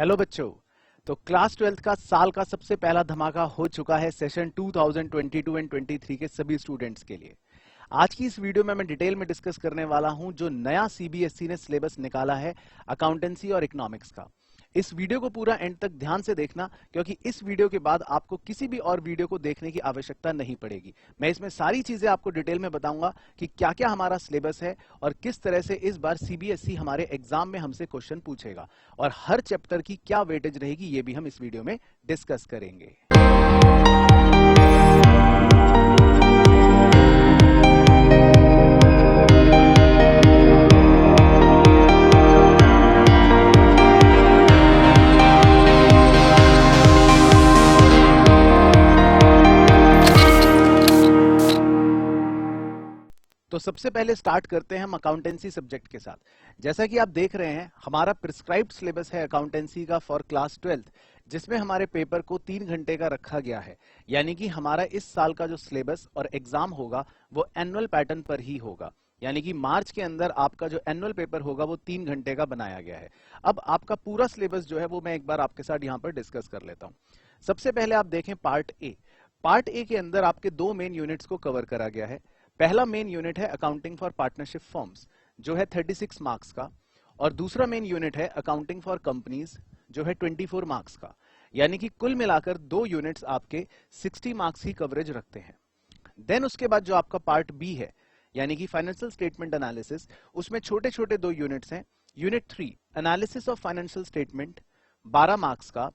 Hello बच्चों। तो class 12th का साल का सबसे पहला धमाका हो चुका है सेशन 2022 एंड 23 के सभी स्टूडेंट्स के लिए। आज की इस वीडियो में मैं डिटेल में डिस्कस करने वाला हूं जो नया सीबीएसई ने सिलेबस निकाला है अकाउंटेंसी और इकोनॉमिक्स का। इस वीडियो को पूरा एंड तक ध्यान से देखना, क्योंकि इस वीडियो के बाद आपको किसी भी और वीडियो को देखने की आवश्यकता नहीं पड़ेगी। मैं इसमें सारी चीजें आपको डिटेल में बताऊंगा कि क्या क्या हमारा सिलेबस है और किस तरह से इस बार सीबीएसई हमारे एग्जाम में हमसे क्वेश्चन पूछेगा, और हर चैप्टर की क्या वेटेज रहेगी ये भी हम इस वीडियो में डिस्कस करेंगे। तो सबसे पहले स्टार्ट करते हैं हम अकाउंटेंसी सब्जेक्ट के साथ। जैसा कि आप देख रहे हैं, हमारा प्रिस्क्राइब्ड सिलेबस है अकाउंटेंसी का फॉर क्लास 12th, जिसमें हमारे पेपर को 3 घंटे का रखा गया है। यानी कि हमारा इस साल का जो सिलेबस और एग्जाम होगा वो एनुअल पैटर्न पर ही होगा। यानी कि मार्च के अंदर आपका जो एनुअल पेपर होगा वो 3 घंटे का बनाया गया है। अब आपका पूरा सिलेबस जो है वो मैं एक बार आपके साथ यहाँ पर डिस्कस कर लेता हूँ। सबसे पहले आप देखें पार्ट ए। पार्ट ए के अंदर आपके 2 मेन यूनिट्स को कवर करा गया है। पहला मेन यूनिट है अकाउंटिंग फॉर पार्टनरशिप फर्म्स, जो है 36 मार्क्स का, और दूसरा मेन यूनिट है अकाउंटिंग फॉर कंपनीज, जो है 24 मार्क्स का। यानी कि कुल मिलाकर 2 यूनिट्स आपके 60 मार्क्स की कवरेज रखते हैं। देन उसके बाद जो आपका पार्ट बी है, यानी कि फाइनेंशियल स्टेटमेंट एनालिसिस, उसमें छोटे छोटे 2 यूनिट्स हैं। Unit 3 analysis of financial statement 12 marks का,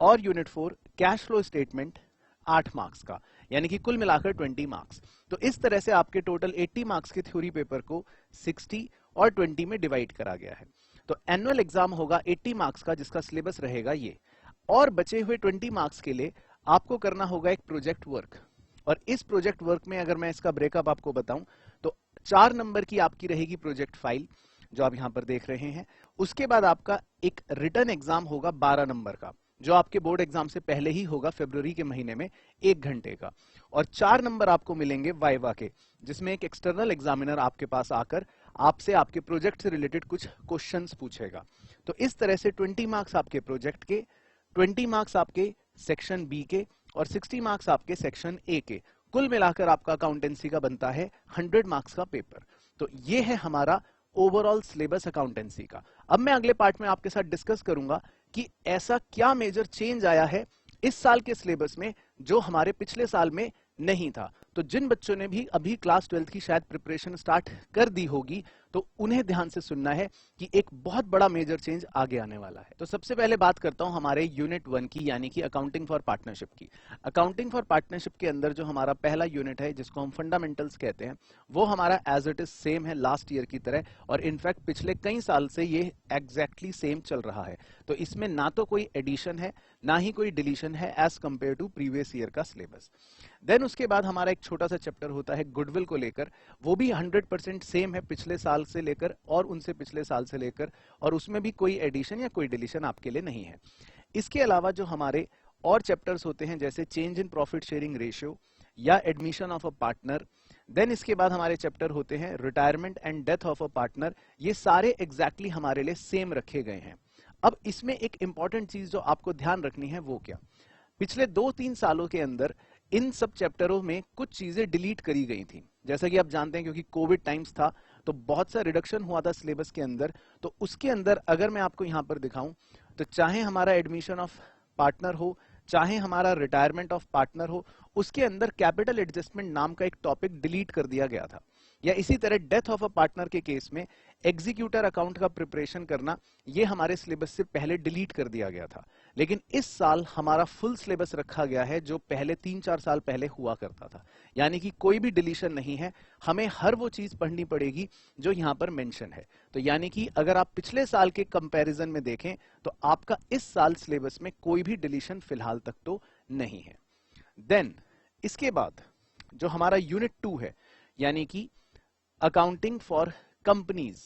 और unit 4 cash flow statement 8 marks का। यानी कि कुल मिलाकर 20 मार्क्स। तो इस तरह से आपके टोटल 80 मार्क्स के थ्योरी पेपर को 60 और 20 में डिवाइड करा गया है। तो एनुअल एग्जाम होगा 80 मार्क्स का, जिसका सिलेबस रहेगा ये, और बचे हुए 20 मार्क्स के लिए आपको करना होगा एक प्रोजेक्ट वर्क। और इस प्रोजेक्ट वर्क में अगर मैं इसका ब्रेकअप आपको बताऊं तो 4 नंबर की आपकी रहेगी प्रोजेक्ट फाइल, जो आप यहां पर देख रहे हैं। उसके बाद आपका एक रिटर्न एग्जाम होगा 12 नंबर का, जो आपके बोर्ड एग्जाम से पहले ही होगा फरवरी के महीने में, 1 घंटे का। और 4 नंबर आपको मिलेंगे वाइवा के, जिसमें एक एक्सटर्नल एग्जामिनर आपके पास आकर आपसे आपके प्रोजेक्ट से रिलेटेड कुछ क्वेश्चंस पूछेगा। तो इस तरह से 20 मार्क्स आपके प्रोजेक्ट के, 20 मार्क्स आपके सेक्शन बी के, और 60 मार्क्स आपके सेक्शन ए के। कुल मिलाकर आपका अकाउंटेंसी का बनता है 100 मार्क्स का पेपर। तो ये है हमारा ओवरऑल सिलेबस अकाउंटेंसी का। अब मैं अगले पार्ट में आपके साथ डिस्कस करूंगा कि ऐसा क्या मेजर चेंज आया है इस साल के सिलेबस में जो हमारे पिछले साल में नहीं था। तो जिन बच्चों ने भी अभी क्लास 12th की शायद प्रिपरेशन स्टार्ट कर दी होगी, तो उन्हें ध्यान से सुनना है कि एक बहुत बड़ा मेजर चेंज आगे आने वाला है। तो सबसे पहले बात करता हूं हमारे यूनिट 1 की, यानी कि अकाउंटिंग फॉर पार्टनरशिप की। अकाउंटिंग फॉर पार्टनरशिप के अंदर जो हमारा पहला यूनिट है, जिसको हम फंडामेंटल्स कहते हैं, वो हमारा एज इट इज सेम है लास्ट ईयर की तरह, और इनफैक्ट पिछले कई साल से ये एग्जैक्टली सेम चल रहा है। तो इसमें ना तो कोई एडिशन है ना ही कोई डिलीशन है as compare to previous year का सिलेबस। देन उसके बाद हमारा एक छोटा सा चैप्टर होता है गुडविल को लेकर, वो भी 100% सेम है पिछले साल से लेकर और उनसे पिछले साल से लेकर, और उसमें भी कोई एडिशन या कोई डिलीशन आपके लिए नहीं है। इसके अलावा जो हमारे और चैप्टर्स होते हैं, जैसे change in profit sharing ratio या admission of a partner, then इसके बाद हमारे चैप्टर होते हैं retirement and death of a partner, ये सारे एग्जैक्टली हमारे लिए सेम रखे गए हैं। अब इसमें एक इंपॉर्टेंट चीज जो आपको ध्यान रखनी है वो क्या, पिछले 2-3 सालों के अंदर इन सब चैप्टरों में कुछ चीजें डिलीट करी गई थी। जैसा कि आप जानते हैं, क्योंकि कोविड टाइम्स था तो बहुत सा रिडक्शन हुआ था सिलेबस के अंदर। तो उसके अंदर अगर मैं आपको यहां पर दिखाऊं, तो चाहे हमारा एडमिशन ऑफ पार्टनर हो, चाहे हमारा रिटायरमेंट ऑफ पार्टनर हो, उसके अंदर कैपिटल एडजस्टमेंट नाम का एक टॉपिक डिलीट कर दिया गया था। या इसी तरह डेथ ऑफ अ पार्टनर के केस में एग्जीक्यूटर अकाउंट का प्रिपरेशन करना, ये हमारे सिलेबस से पहले डिलीट कर दिया गया था। लेकिन इस साल हमारा फुल सिलेबस रखा गया है, जो पहले 3-4 साल पहले हुआ करता था। यानी कि कोई भी डिलीशन नहीं है, हमें हर वो चीज पढ़नी पड़ेगी जो यहाँ पर मेंशन है। तो यानी कि अगर आप पिछले साल के कंपैरिजन में देखें तो आपका इस साल सिलेबस में कोई भी डिलीशन फिलहाल तक तो नहीं है। देन इसके बाद जो हमारा यूनिट 2 है, यानी कि accounting for companies.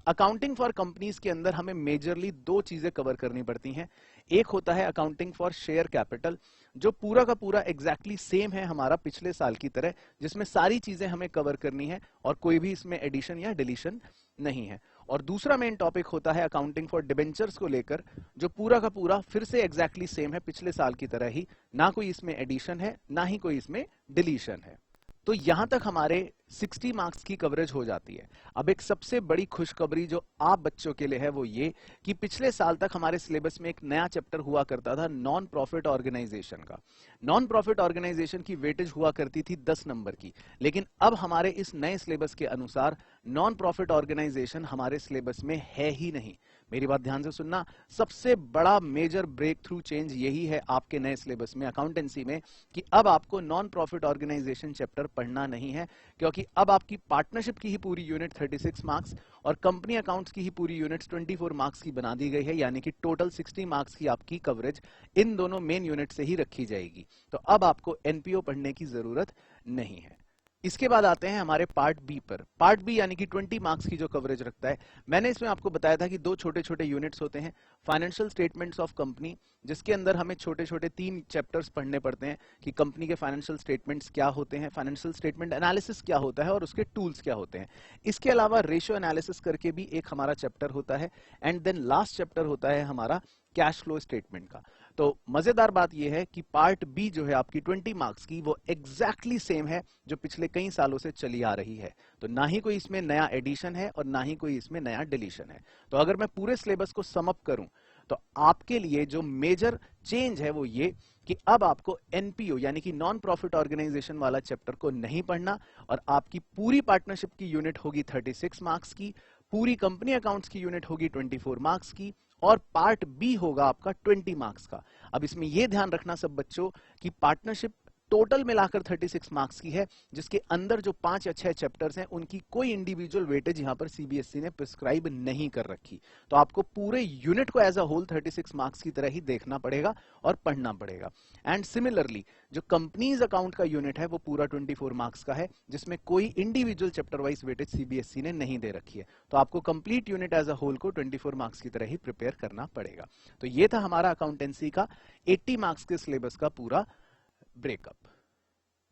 Accounting for companies के अंदर हमें मेजरली 2 चीजें कवर करनी पड़ती हैं। एक होता है अकाउंटिंग फॉर शेयर कैपिटल, जो पूरा का पूरा एग्जैक्टली सेम है हमारा पिछले साल की तरह, जिसमें सारी चीजें हमें कवर करनी है और कोई भी इसमें एडिशन या डिलीशन नहीं है। और दूसरा मेन टॉपिक होता है अकाउंटिंग फॉर डिबेंचर्स को लेकर, जो पूरा का पूरा फिर से एग्जैक्टली सेम है पिछले साल की तरह ही, ना कोई इसमें एडिशन है ना ही कोई इसमें डिलीशन है। तो यहां तक हमारे 60 मार्क्स की कवरेज हो जाती है। अब एक सबसे बड़ी खुशखबरी जो आप बच्चों के लिए है वो ये कि पिछले साल तक हमारे सिलेबस में एक नया चैप्टर हुआ करता था नॉन प्रॉफिट ऑर्गेनाइजेशन का। नॉन प्रॉफिट ऑर्गेनाइजेशन की वेटेज हुआ करती थी 10 नंबर की, लेकिन अब हमारे इस नए सिलेबस के अनुसार नॉन प्रॉफिट ऑर्गेनाइजेशन हमारे सिलेबस में है ही नहीं। मेरी बात ध्यान से सुनना, सबसे बड़ा मेजर ब्रेक थ्रू चेंज यही है आपके नए सिलेबस में अकाउंटेंसी में कि अब आपको नॉन प्रॉफिट ऑर्गेनाइजेशन चैप्टर पढ़ना नहीं है, क्योंकि अब आपकी पार्टनरशिप की ही पूरी यूनिट 36 मार्क्स और कंपनी अकाउंट्स की ही पूरी यूनिट्स 24 मार्क्स की बना दी गई है, यानी कि टोटल 60 मार्क्स की आपकी कवरेज इन दोनों मेन यूनिट से ही रखी जाएगी। तो अब आपको एनपीओ पढ़ने की जरूरत नहीं है। इसके बाद आते हैं हमारे पार्ट बी पर। पार्ट बी यानी कि 20 मार्क्स की जो कवरेज रखता है। मैंने इसमें आपको बताया था कि दो छोटे छोटे यूनिट्स होते हैं, फाइनेंशियल स्टेटमेंट्स ऑफ कंपनी, जिसके अंदर हमें छोटे छोटे 3 चैप्टर्स पढ़ने पड़ते हैं कि कंपनी के फाइनेंशियल स्टेटमेंट्स क्या होते हैं, फाइनेंशियल स्टेटमेंट एनालिसिस क्या होता है और उसके टूल्स क्या होते हैं। इसके अलावा रेशियो एनालिसिस करके भी एक हमारा चैप्टर होता है, एंड देन लास्ट चैप्टर होता है हमारा कैश फ्लो स्टेटमेंट का। तो मजेदार बात यह है कि पार्ट बी जो है आपकी 20 मार्क्स की, वो एग्जैक्टली सेम है जो पिछले कई सालों से चली आ रही है। तो ना ही कोई इसमें नया एडिशन है और ना ही कोई इसमें नया डिलीशन है। तो अगर मैं पूरे सिलेबस को सम अप करूं तो आपके लिए जो मेजर चेंज है वो ये कि अब आपको एनपीओ यानी कि नॉन प्रॉफिट ऑर्गेनाइजेशन वाला चैप्टर को नहीं पढ़ना, और आपकी पूरी पार्टनरशिप की यूनिट होगी 36 मार्क्स की, पूरी कंपनी अकाउंट्स की यूनिट होगी 24 मार्क्स की, और पार्ट बी होगा आपका 20 मार्क्स का। अब इसमें यह ध्यान रखना सब बच्चों कि पार्टनरशिप टोटल मिलाकर 36 मार्क्स की है, जिसके अंदर जो 5 या 6 चैप्टर्स हैं उनकी कोई इंडिविजुअल वेटेज यहां पर सीबीएसई ने प्रिस्क्राइब नहीं कर रखी। तो आपको पूरे यूनिट को एज अ होल 36 मार्क्स की तरह ही देखना पड़ेगा और पढ़ना पड़ेगा। एंड सिमिलरली जो कंपनीज अकाउंट का यूनिट है वो पूरा 24 मार्क्स का है, जिसमें कोई individual chapter wise weightage CBSE ने नहीं दे रखी है। तो आपको complete unit as a whole को 24 मार्क्स की तरह ही प्रिपेयर करना पड़ेगा। तो ये था हमारा अकाउंटेंसी का 80 मार्क्स के सिलेबस का पूरा ब्रेकअप।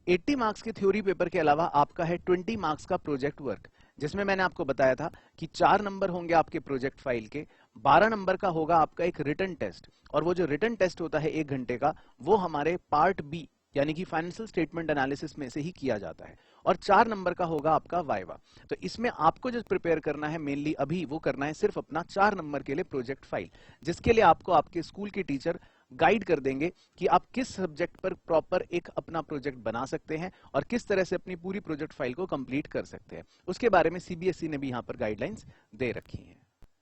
80 मार्क्स के थ्योरी पेपर के अलावा आपका है 20 मार्क्स का प्रोजेक्ट वर्क, जिसमें मैंने आपको बताया था कि 4 नंबर होंगे आपके प्रोजेक्ट फाइल के, 12 नंबर का होगा आपका एक रिटन टेस्ट, और वो जो रिटन टेस्ट होता है 1 घंटे का, वो हमारे पार्ट बी यानी कि फाइनेंशियल स्टेटमेंट एनालिसिस में से ही किया जाता है, और 4 नंबर का होगा आपका वाइवा। तो इसमें आपको जो प्रिपेयर करना है मेनली अभी वो करना है सिर्फ अपना 4 नंबर के लिए प्रोजेक्ट फाइल, जिसके लिए आपको आपके स्कूल के टीचर गाइड कर देंगे कि आप किस सब्जेक्ट पर प्रॉपर एक अपना प्रोजेक्ट बना सकते हैं और किस तरह से अपनी पूरी प्रोजेक्ट फाइल को कंप्लीट कर सकते हैं। उसके बारे में सीबीएसई ने भी यहां पर गाइडलाइंस दे रखी हैं।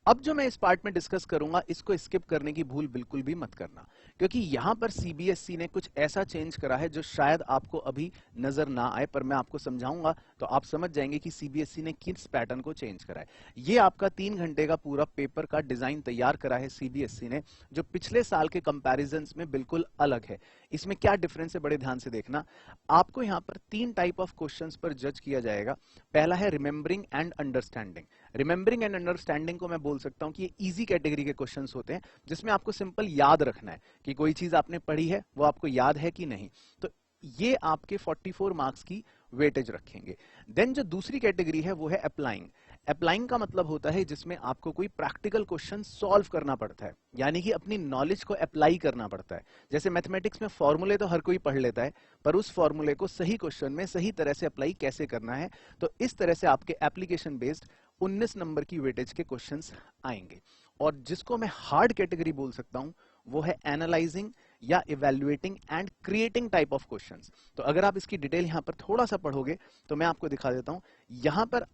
अब जो मैं इस पार्ट में डिस्कस करूंगा इसको स्किप करने की भूल बिल्कुल भी मत करना, क्योंकि यहां पर सीबीएसई ने कुछ ऐसा चेंज करा है जो शायद आपको अभी नजर ना आए, पर मैं आपको समझाऊंगा तो आप समझ जाएंगे कि सीबीएसई ने किस पैटर्न को चेंज करा है। ये आपका 3 घंटे का पूरा पेपर का डिजाइन तैयार करा है सीबीएसई ने, जो पिछले साल के कंपैरिजन में बिल्कुल अलग है। इसमें क्या डिफरेंस है बड़े ध्यान से देखना। आपको यहाँ पर 3 टाइप ऑफ क्वेश्चंस पर जज किया जाएगा। पहला है remembering and understanding. Remembering and understanding को मैं बोल सकता हूं कि ये इजी कैटेगरी के क्वेश्चंस होते हैं, जिसमें आपको सिंपल याद रखना है कि कोई चीज आपने पढ़ी है वो आपको याद है कि नहीं। तो ये आपके 44 मार्क्स की वेटेज रखेंगे। देन जो दूसरी कैटेगरी है वो है अप्लाइंग। अप्लाइंग का मतलब होता है जिसमें आपको कोई प्रैक्टिकल क्वेश्चन सॉल्व करना पड़ता है, यानी कि अपनी नॉलेज को अप्लाई करना पड़ता है। जैसे मैथमेटिक्स में फॉर्मूले तो हर कोई पढ़ लेता है, पर उस फॉर्मूले को सही क्वेश्चन में सही तरह से अप्लाई कैसे करना है। तो इस तरह से आपके एप्लीकेशन बेस्ड 19 नंबर की वेटेज के क्वेश्चंस आएंगे। और जिसको मैं हार्ड कैटेगरी बोल सकता हूं वो है एनालाइजिंग या evaluating and creating type of questions. तो अगर आप इसकी डिटेल यहां पर थोड़ा सा पढ़ोगे तो मैं आपको दिखा देता हूं। यहां पर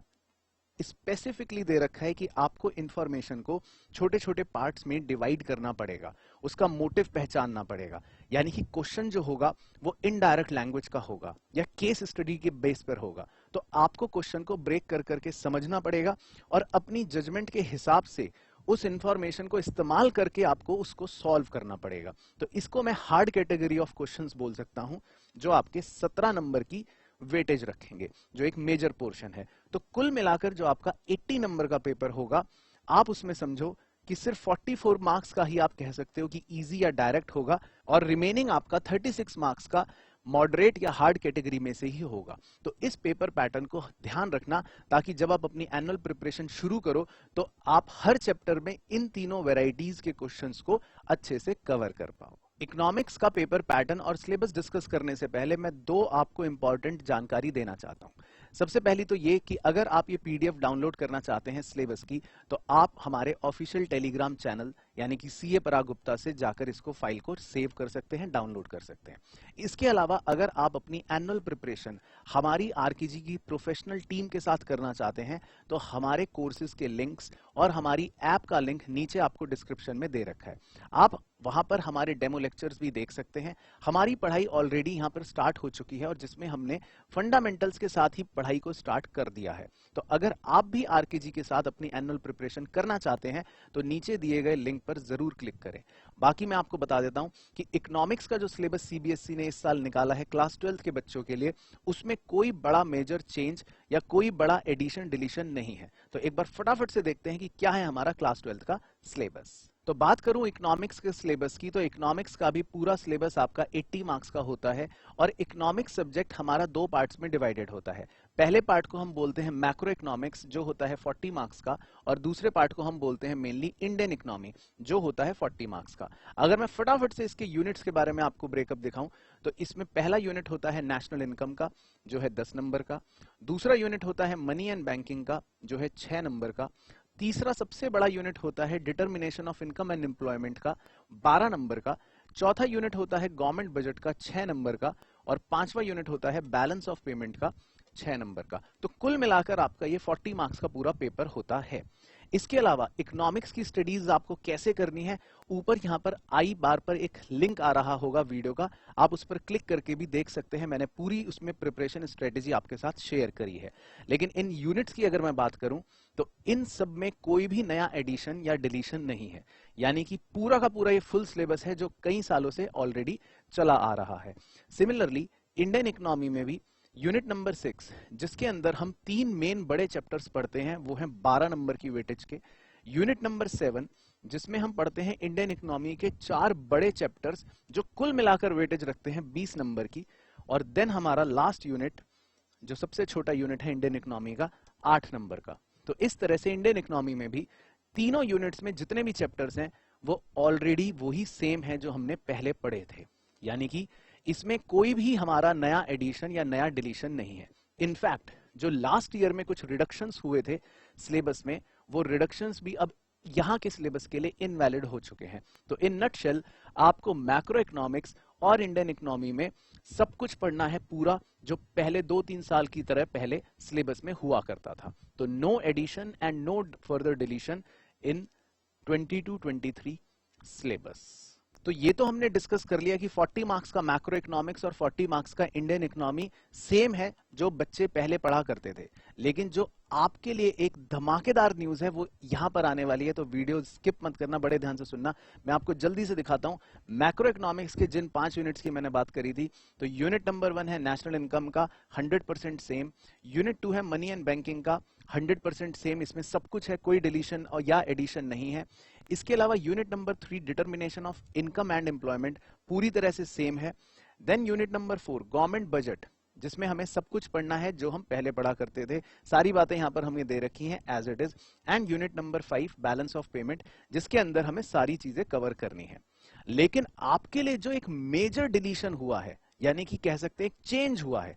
स्पेसिफिकली दे रखा है कि आपको इंफॉर्मेशन को छोटे छोटे पार्ट्स में डिवाइड करना पड़ेगा, उसका मोटिव पहचानना पड़ेगा। यानी कि क्वेश्चन जो होगा वो इनडायरेक्ट लैंग्वेज का होगा या केस स्टडी के बेस पर होगा। तो आपको क्वेश्चन को ब्रेक कर करके समझना पड़ेगा और अपनी जजमेंट के हिसाब से उस इंफॉर्मेशन को इस्तेमाल करके आपको उसको सॉल्व करना पड़ेगा। तो इसको मैं हार्ड कैटेगरी ऑफ क्वेश्चंस बोल सकता हूं, जो आपके 17 नंबर की वेटेज रखेंगे, जो एक मेजर पोर्शन है। तो कुल मिलाकर जो आपका 80 नंबर का पेपर होगा, आप उसमें समझो कि सिर्फ 44 मार्क्स का ही आप कह सकते हो कि इजी या डायरेक्ट होगा, और रिमेनिंग आपका 36 मार्क्स का मॉडरेट या हार्ड कैटेगरी में से ही होगा। तो इस पेपर पैटर्न को ध्यान रखना, ताकि जब आप अपनी एनुअल प्रिपरेशन शुरू करो तो आप हर चैप्टर में इन तीनों वैरायटीज के क्वेश्चंस को अच्छे से कवर कर पाओ। इकोनॉमिक्स का पेपर पैटर्न और सिलेबस डिस्कस करने से पहले मैं दो आपको इंपॉर्टेंट जानकारी देना चाहता हूं। सबसे पहली तो ये कि अगर आप ये पीडीएफ डाउनलोड करना चाहते हैं सिलेबस की, तो आप हमारे ऑफिशियल टेलीग्राम चैनल यानी कि सीए पराग गुप्ता से जाकर इसको फाइल को सेव कर सकते हैं, डाउनलोड कर सकते हैं। इसके अलावा अगर आप अपनी एनुअल प्रिपरेशन हमारी आरकेजी की प्रोफेशनल टीम के साथ करना चाहते हैं, तो हमारे कोर्सेज के लिंक्स और हमारी ऐप का लिंक नीचे आपको डिस्क्रिप्शन में दे रखा है। आप वहां पर हमारे डेमो लेक्चर्स भी देख सकते हैं। हमारी पढ़ाई ऑलरेडी यहां पर स्टार्ट हो चुकी है और जिसमें हमने फंडामेंटल्स के साथ ही पढ़ाई को स्टार्ट कर दिया है। तो अगर आप भी आरकेजी के साथ अपनी एनुअल प्रिपरेशन करना चाहते हैं तो नीचे दिए गए लिंक पर जरूर क्लिक करें। बाकी मैं आपको बता देता हूं कि इकोनॉमिक्स का जो सिलेबस सीबीएसई ने इस साल निकाला है क्लास 12 के बच्चों के लिए, उसमें कोई बड़ा मेजर चेंज या कोई बड़ा एडिशन डिलीशन नहीं है। तो एक बार फटाफट से देखते हैं कि क्या है हमारा क्लास 12 का सिलेबस। तो बात करूं इकोनॉमिक्स के सिलेबस की, तो इकोनॉमिक्स का भी पूरा सिलेबस आपका 80 मार्क्स का होता है और इकोनॉमिक्स सब्जेक्ट हमारा दो पार्ट्स में डिवाइडेड होता है। पहले पार्ट को हम बोलते हैं मैक्रो इकोनॉमिक्स, जो होता है 40 मार्क्स का, और दूसरे पार्ट को हम बोलते हैं मेनली इंडियन इकोनॉमी, जो होता है 40 मार्क्स का। अगर मैं फटाफट से इसके यूनिट्स के बारे में आपको ब्रेकअप दिखाऊं, तो इसमें पहला यूनिट होता है नेशनल इनकम का, जो है 10 नंबर का। दूसरा यूनिट होता है मनी एंड बैंकिंग का, जो है 6 नंबर का। तीसरा सबसे बड़ा यूनिट होता है determination of income and employment का, 12 नंबर का। चौथा यूनिट होता है गवर्नमेंट बजट का, 6 नंबर का। और पांचवा यूनिट होता है बैलेंस ऑफ पेमेंट का, 6 नंबर का। तो कुल मिलाकर आपका ये 40 मार्क्स का पूरा पेपर होता है। इसके अलावा इकोनॉमिक्स की स्टडीज आपको कैसे करनी है, ऊपर यहाँ पर आई बार पर एक लिंक आ रहा होगा वीडियो का, आप उस पर क्लिक करके भी देख सकते हैं। मैंने पूरी उसमें प्रिपरेशन स्ट्रेटेजी आपके साथ शेयर करी है। लेकिन इन यूनिट्स की अगर मैं बात करूं, तो इन सब में कोई भी नया एडिशन या डिलीशन नहीं है, यानी कि पूरा का पूरा ये फुल सिलेबस है जो कई सालों से ऑलरेडी चला आ रहा है। सिमिलरली इंडियन इकोनॉमी में भी यूनिट नंबर 6, जिसके अंदर हम 3 मेन बड़े चैप्टर्स पढ़ते हैं, वो हैं 12 नंबर की वेटेज के। यूनिट नंबर 7, जिसमें हम पढ़ते हैं इंडियन इकोनॉमी के 4 बड़े चैप्टर्स, जो कुल मिलाकर वेटेज रखते हैं 20 नंबर की। और देन हमारा लास्ट यूनिट, जो सबसे छोटा यूनिट है इंडियन इकोनॉमी का, 8 नंबर का। तो इस तरह से इंडियन इकोनॉमी में भी तीनों यूनिट्स में जितने भी चैप्टर्स हैं वो ऑलरेडी वही सेम है जो हमने पहले पढ़े थे, यानी कि इसमें कोई भी हमारा नया एडिशन या नया डिलीशन नहीं है। इनफैक्ट जो लास्ट ईयर में कुछ रिडक्शंस हुए थे सिलेबस में, वो रिडक्शंस भी अब यहाँ के सिलेबस के लिए इनवैलिड हो चुके हैं। तो इन नटशेल आपको मैक्रो इकोनॉमिक्स और इंडियन इकोनॉमी में सब कुछ पढ़ना है पूरा, जो पहले 2-3 साल की तरह पहले सिलेबस में हुआ करता था। तो no addition and no further deletion in 22-23 syllabus. तो ये तो हमने डिस्कस कर लिया कि 40 मार्क्स का मैक्रो इकोनॉमिक्स और 40 मार्क्स का इंडियन इकोनॉमी सेम है जो बच्चे पहले पढ़ा करते थे। लेकिन जो आपके लिए एक धमाकेदार न्यूज है वो यहां पर आने वाली है, तो वीडियो स्किप मत करना, बड़े ध्यान से सुनना। मैं आपको जल्दी से दिखाता हूं मैक्रो इकोनॉमिक्स के जिन 5 यूनिट्स की मैंने बात करी थी। तो यूनिट नंबर 1 है नेशनल इनकम का, 100% सेम। यूनिट 2 है मनी एंड बैंकिंग का, 100% सेम, इसमें सब कुछ है, कोई डिलीशन और या एडिशन नहीं है। इसके अलावा unit number 3 determination of income and employment पूरी तरह से सेम है। Then unit number 4 government budget, जिसमें हमें सब कुछ पढ़ना है जो हम पहले पढ़ा करते थे, सारी बातें यहां पर हमें दे रखी हैं as it is. And unit number 5 balance of payment, जिसके अंदर हमें सारी चीजें कवर करनी है। लेकिन आपके लिए जो एक मेजर डिलीशन हुआ है, यानी कि कह सकते हैं चेंज हुआ है,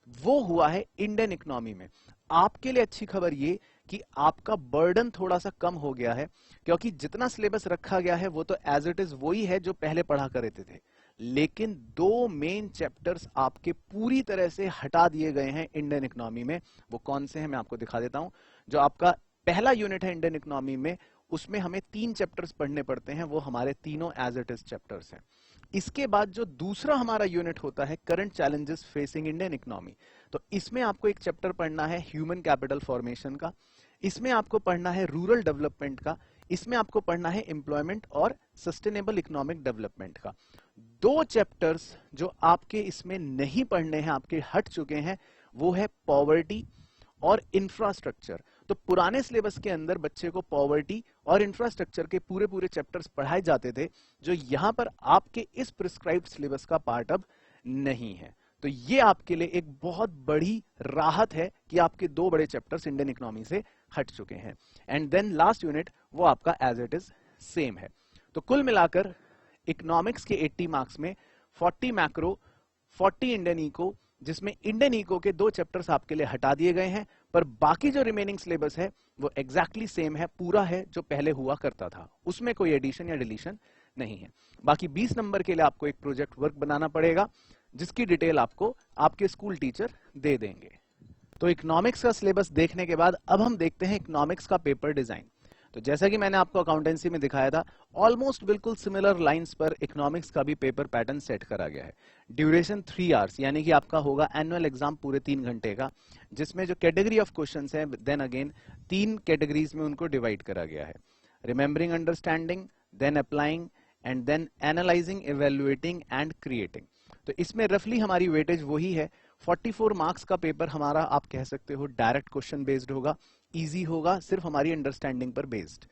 वो हुआ है इंडियन इकोनॉमी में। आपके लिए अच्छी खबर ये कि आपका बर्डन थोड़ा सा कम हो गया है, क्योंकि जितना सिलेबस रखा गया है वो तो एज इट इज वही है जो पहले पढ़ा करते थे। लेकिन 2 मेन चैप्टर्स आपके पूरी तरह से हटा दिए गए हैं इंडियन इकोनॉमी में। वो कौन से हैं मैं आपको दिखा देता हूं। जो आपका पहला यूनिट है इंडियन इकोनॉमी में, उसमें हमें 3 चैप्टर्स पढ़ने पड़ते हैं, वो हमारे तीनों एज इट इज चैप्टर्स हैं। इसके बाद जो दूसरा हमारा यूनिट होता है current challenges facing Indian economy, तो इसमें आपको एक चैप्टर पढ़ना है ह्यूमन कैपिटल फॉर्मेशन का, इसमें आपको पढ़ना है रूरल डेवलपमेंट का, इसमें आपको पढ़ना है एम्प्लॉयमेंट और सस्टेनेबल इकोनॉमिक डेवलपमेंट का। 2 चैप्टर्स जो आपके इसमें नहीं पढ़ने हैं, आपके हट चुके हैं, वो है पॉवर्टी और इंफ्रास्ट्रक्चर। तो पुराने सिलेबस के अंदर बच्चे को पॉवर्टी और इंफ्रास्ट्रक्चर के पूरे चैप्टर्स पढ़ाए जाते थे, जो यहां पर आपके इस प्रिस्क्राइब्ड सिलेबस का पार्ट अब नहीं है। तो ये आपके लिए एक बहुत बड़ी राहत है कि आपके 2 बड़े चैप्टर्स इंडियन इकोनॉमी से हट चुके हैं। एंड देन लास्ट यूनिट वो आपका एज इट इज सेम है। तो कुल मिलाकर इकोनॉमिक्स के 80 मार्क्स में 40 मैक्रो, 40 इंडियन इको, जिसमें इंडियन इको के 2 चैप्टर्स आपके लिए हटा दिए गए हैं, पर बाकी जो रिमेनिंग सिलेबस है वो एग्जैक्टली सेम है, पूरा है जो पहले हुआ करता था, उसमें कोई एडिशन या डिलीशन नहीं है। बाकी 20 नंबर के लिए आपको एक प्रोजेक्ट वर्क बनाना पड़ेगा, जिसकी डिटेल आपको आपके स्कूल टीचर दे देंगे। तो इकोनॉमिक्स का सिलेबस देखने के बाद अब हम देखते हैं इकोनॉमिक्स का पेपर डिजाइन। तो जैसा कि मैंने आपको अकाउंटेंसी में दिखाया था, ऑलमोस्ट बिल्कुल सिमिलर लाइंस पर इकोनॉमिक्स का भी पेपर पैटर्न सेट करा गया है। ड्यूरेशन 3 आवर्स, यानी कि आपका होगा एनुअल एग्जाम पूरे 3 घंटे का, जिसमें जो कैटेगरी ऑफ क्वेश्चंस हैं देन अगेन 3 कैटेगरीज में उनको डिवाइड करा गया है। Remembering, understanding, then applying and then analysing, evaluating and creating. तो इसमें रफली हमारी वेटेज वही है। 44 मार्क्स का पेपर हमारा आप कह सकते हो डायरेक्ट क्वेश्चन बेस्ड होगा, इजी होगा, सिर्फ हमारी अंडरस्टैंडिंग पर बेस्ड।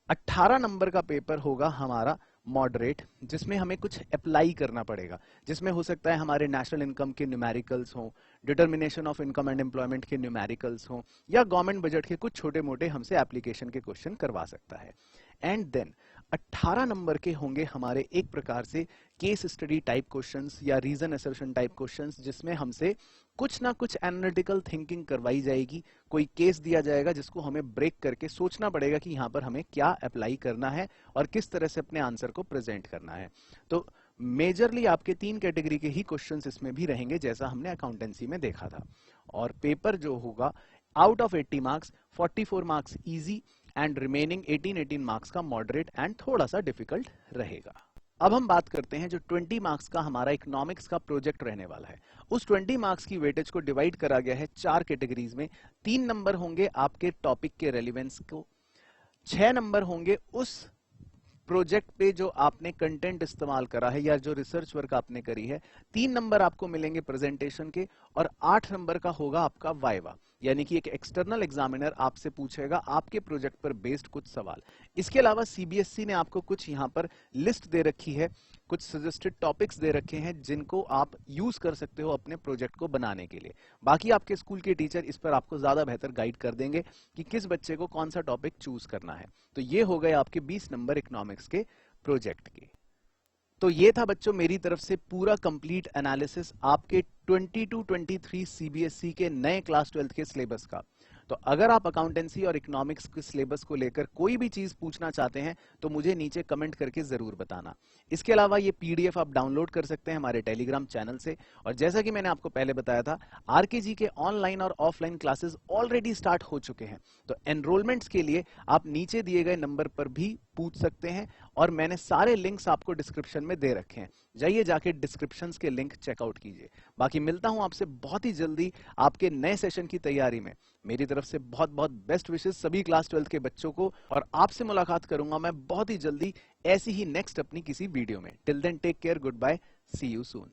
18 नंबर का पेपर होगा हमारा मॉडरेट, जिसमें हमें कुछ अप्लाई करना पड़ेगा, जिसमें हो सकता है हमारे नेशनल इनकम के न्यूमेरिकल्स हों, determination of income and employment के न्यूमेरिकल्स हों, या गवर्नमेंट बजट के कुछ छोटे मोटे हमसे एप्लीकेशन के क्वेश्चन करवा सकता है। एंड देन 18 नंबर के होंगे हमारे एक प्रकार से केस स्टडी टाइप क्वेश्चंस या रीजन असर्शन टाइप क्वेश्चंस, जिसमें हमसे कुछ ना कुछ एनालिटिकल थिंकिंग करवाई जाएगी। कोई केस दिया जाएगा जिसको हमें ब्रेक करके सोचना पड़ेगा कि यहाँ पर हमें क्या अप्लाई करना है और किस तरह से अपने आंसर को प्रेजेंट करना है। तो मेजरली आपके 3 कैटेगरी के ही क्वेश्चंस इसमें भी रहेंगे, जैसा हमने अकाउंटेंसी में देखा था। और पेपर जो होगा out of 80 marks 44 marks easy and remaining 18 marks का मॉडरेट एंड थोड़ा सा डिफिकल्ट रहेगा। अब हम बात करते हैं जो 20 मार्क्स का हमारा इकोनॉमिक्स का प्रोजेक्ट रहने वाला है। उस 20 मार्क्स की वेटेज को डिवाइड करा गया है 4 कैटेगरीज में। 3 नंबर होंगे आपके टॉपिक के रेलिवेंस को, 6 नंबर होंगे उस प्रोजेक्ट पे जो आपने कंटेंट इस्तेमाल करा है या जो रिसर्च वर्क आपने करी है, 3 नंबर आपको मिलेंगे प्रेजेंटेशन के, और 8 नंबर का होगा आपका वाइवा, यानी कि एक एक्सटर्नल एग्जामिनर आपसे पूछेगा आपके प्रोजेक्ट पर बेस्ड कुछ सवाल। इसके अलावा सीबीएसई ने आपको कुछ यहाँ पर लिस्ट दे रखी है, कुछ सजेस्टेड टॉपिक्स दे रखे हैं जिनको आप यूज कर सकते हो अपने प्रोजेक्ट को बनाने के लिए। बाकी आपके स्कूल के टीचर इस पर आपको ज्यादा बेहतर गाइड कर देंगे कि किस बच्चे को कौन सा टॉपिक चूज करना है। तो ये हो गए आपके 20 नंबर इकोनॉमिक्स के प्रोजेक्ट के। तो ये था बच्चों मेरी तरफ से पूरा कंप्लीट एनालिसिस आपके 22-23 सीबीएसई के नए क्लास 12th के सिलेबस का। तो अगर आप अकाउंटेंसी और इकोनॉमिक्स के सिलेबस को लेकर कोई भी चीज पूछना चाहते हैं तो मुझे नीचे कमेंट करके जरूर बताना। इसके अलावा ये पीडीएफ आप डाउनलोड कर सकते हैं हमारे टेलीग्राम चैनल से। और जैसा कि मैंने आपको पहले बताया था, आरकेजी के ऑनलाइन और ऑफलाइन क्लासेस ऑलरेडी स्टार्ट हो चुके हैं। तो एनरोलमेंट्स के लिए आप नीचे दिए गए नंबर पर भी पूछ सकते हैं, और मैंने सारे लिंक्स आपको डिस्क्रिप्शन में दे रखे हैं। जाइए जाके डिस्क्रिप्शंस के लिंक चेकआउट कीजिए। बाकी मिलता हूं आपसे बहुत ही जल्दी आपके नए सेशन की तैयारी में। मेरी तरफ से बहुत बहुत बेस्ट विशेस सभी क्लास 12th के बच्चों को, और आपसे मुलाकात करूंगा मैं बहुत ही जल्दी ऐसी ही नेक्स्ट अपनी किसी वीडियो में। Till then take care, goodbye, see you soon.